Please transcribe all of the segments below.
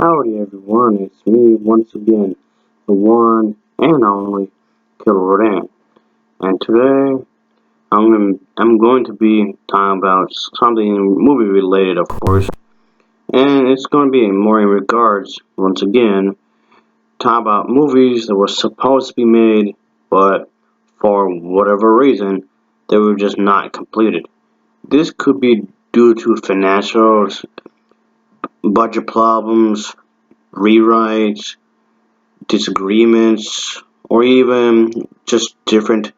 Howdy everyone, it's me once again, the one and only Killer Rodan. And today I'm going to be talking about something movie related, of course. And it's going to be more in regards, once again, talk about movies that were supposed to be made, but for whatever reason, they were just not completed. This could be due to financial, budget problems, rewrites, disagreements, or even just different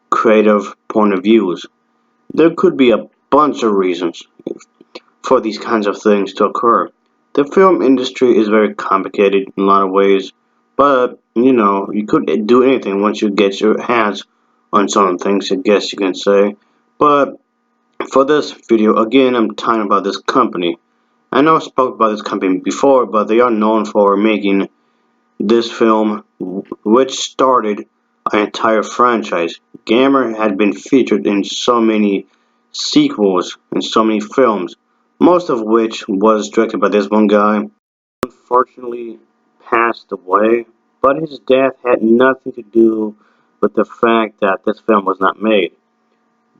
creative point of views. There could be a bunch of reasons for these kinds of things to occur. The film industry is very complicated in a lot of ways, but you could do anything once you get your hands on some things, I guess you can say. But for this video, again, I'm talking about this company. I know I spoke about this company before, but they are known for making this film, which started an entire franchise. Gamera had been featured in so many sequels and so many films, most of which was directed by this one guy. Unfortunately, passed away, but his death had nothing to do with the fact that this film was not made.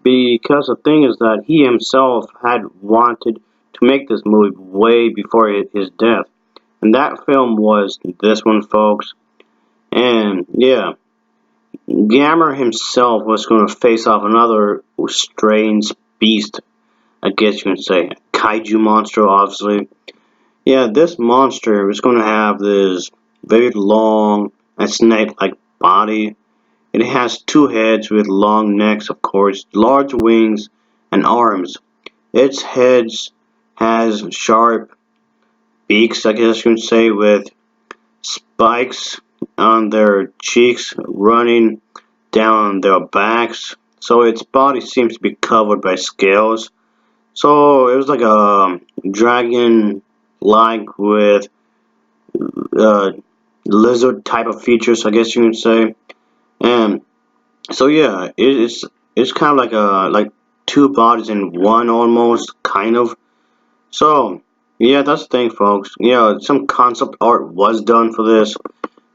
Because the thing is that he himself had wanted to make this movie way before his death. And that film was this one, folks. And yeah, Gamera himself was going to face off another strange beast, I guess you can say. A kaiju monster, obviously. Yeah, this monster is going to have this very long and snake-like body. It has two heads with long necks, of course, large wings and arms. Its heads has sharp beaks, I guess you can say, with spikes on their cheeks running down their backs. So its body seems to be covered by scales. So it was like a dragon like with uh, lizard type of features, I guess you can say. And so yeah, it's kind of like two bodies in one almost, kind of. So yeah, that's the thing, folks. Yeah, some concept art was done for this.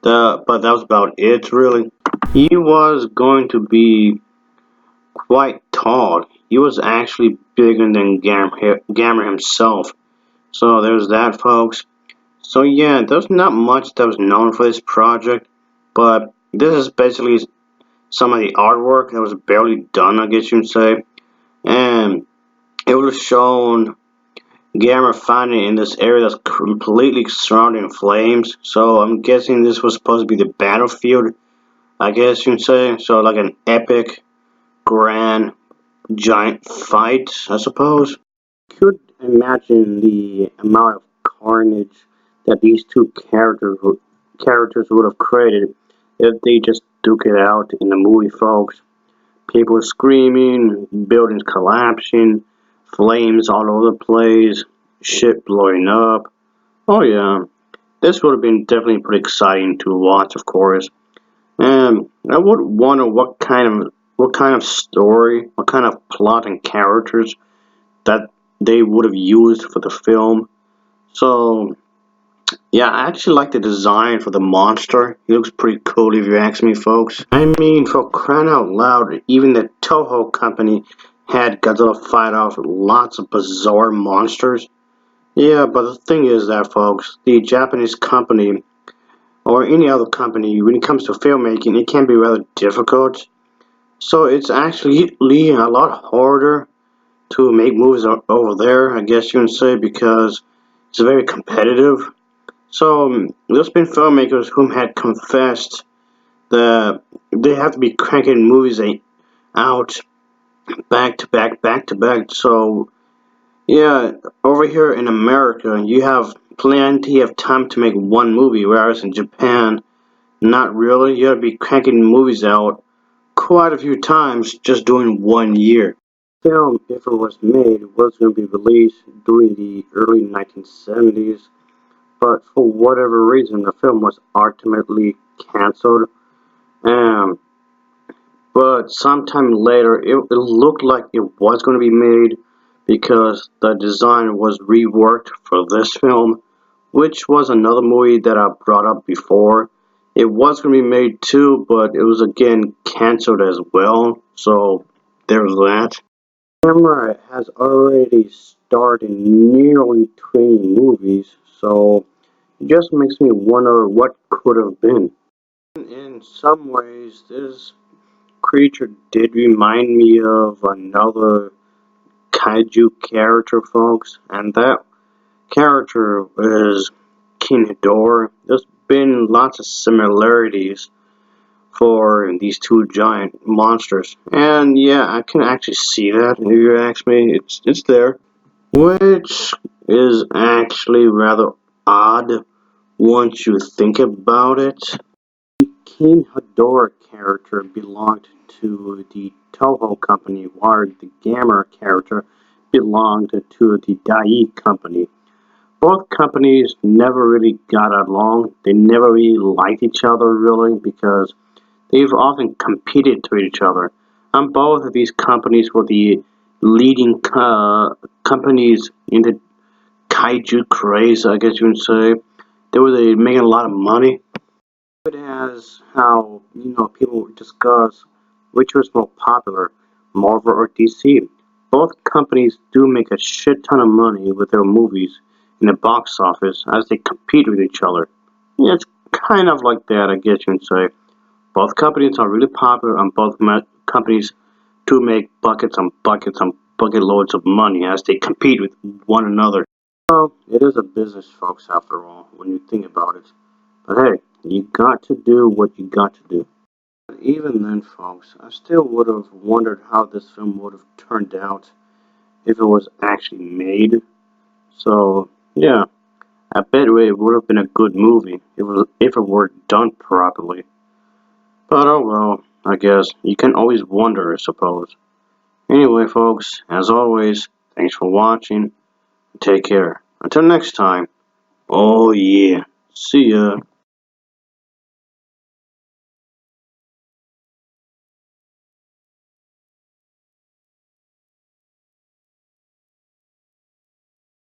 But that was about it, really. He was going to be quite tall. He was actually bigger than Gamera himself. So there's that, folks. So yeah, there's not much that was known for this project, but this is basically some of the artwork that was barely done, I guess you can say. And it was shown Gamera finding in this area that's completely surrounded in flames. So I'm guessing this was supposed to be the battlefield, I guess you can say. So like an epic, grand, giant fight, I suppose. Could imagine the amount of carnage that these two characters would have created if they just duke it out in the movie, folks. People screaming, buildings collapsing, flames all over the place, shit blowing up. Oh yeah, this would have been definitely pretty exciting to watch, of course. And I would wonder what kind of story, what kind of plot and characters that they would have used for the film. So yeah, I actually like the design for the monster. He looks pretty cool if you ask me, folks. I mean, for crying out loud, even the Toho company had Godzilla fight off lots of bizarre monsters. Yeah, but the thing is that, folks, the Japanese company or any other company, when it comes to filmmaking, it can be rather difficult. So it's actually a lot harder to make movies over there, I guess you can say, because it's very competitive. So there's been filmmakers whom had confessed that they have to be cranking movies out back to back, back to back. So yeah, over here in America, you have plenty of time to make one movie, whereas in Japan, not really. You gotta be cranking movies out quite a few times just doing 1 year. The film, if it was made, was going to be released during the early 1970s, but for whatever reason, the film was ultimately cancelled. Um, but sometime later, it looked like it was going to be made because the design was reworked for this film, which was another movie that I brought up before. It was going to be made too, but it was again cancelled as well, so there's that. Camera has already starred in nearly 20 movies, so it just makes me wonder what could have been. In some ways, this creature did remind me of another kaiju character, folks, and that character is King Ghidorah. There's been lots of similarities for these two giant monsters, and yeah, I can actually see that. If you ask me, it's there, which is actually rather odd once you think about it. King Ghidorah character belonged to the Toho company, while the Gamera character belonged to the Dai company. Both companies never really got along. They never really liked each other really because they've often competed to each other. And both of these companies were the leading companies in the kaiju craze, I guess you would say. They were making a lot of money. It has how people discuss which was more popular, Marvel or DC. Both companies do make a shit ton of money with their movies in the box office as they compete with each other. Yeah, it's kind of like that, I guess you would say. Both companies are really popular, and both companies do make buckets and buckets and bucket loads of money as they compete with one another. Well, it is a business, folks, after all, when you think about it. But hey, you got to do what you got to do. But even then, folks, I still would have wondered how this film would have turned out if it was actually made. So, yeah, I bet it would have been a good movie if it were done properly. But oh well, I guess you can always wonder, I suppose. Anyway, folks, as always, thanks for watching. Take care. Until next time. Oh yeah. See ya.